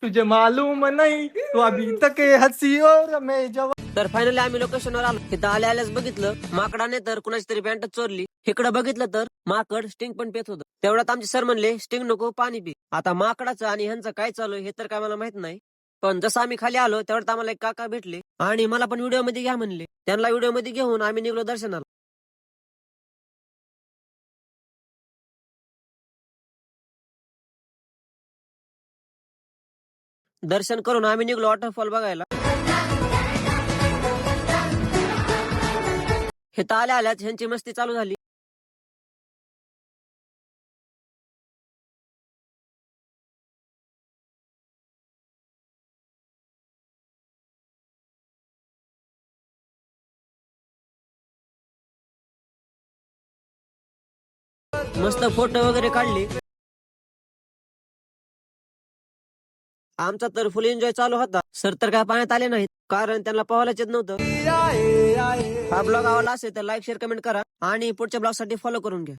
तुझे मालूम नाही तू अभी तक हसी और मैं जवान. तर फायनली आम्ही लोकेशनवर आलो. तिथं आल्याच बघितलं माकडाने तर कुणाची तरी पॅन्ट चोरली. इकडे बघितलं तर माकड स्टिंग पण पेत होतं. तेवढ्यात आमचे सर म्हणले स्टिंग नको पाणी पी. आता माकडाचं आणि ह्यांचं काय चालू हे तर काय मला माहित नाही. पण जसं आम्ही खाली आलो तेवढ्यात आम्हाला एक काका भेटले आणि मला पण व्हिडिओ मध्ये घ्या म्हणले. त्यांना व्हिडिओ मध्ये घेऊन आम्ही निघलो दर्शनाला. दर्शन करून आम्ही निघलो वॉटरफॉल बघायला. हे आल्या आल्याच ह्यांची मस्ती चालू झाली. मस्त फोटो वगैरे काढले. आमचा तर फुल एन्जॉय चालू होता. सर तर काय पाण्यात आले नाहीत कारण त्यांना पोहायलाच येत नव्हतं. हा ब्लॉग आवडला असेल तर लाईक शेअर कमेंट करा आणि पुढच्या ब्लॉग साठी फॉलो करून घ्या.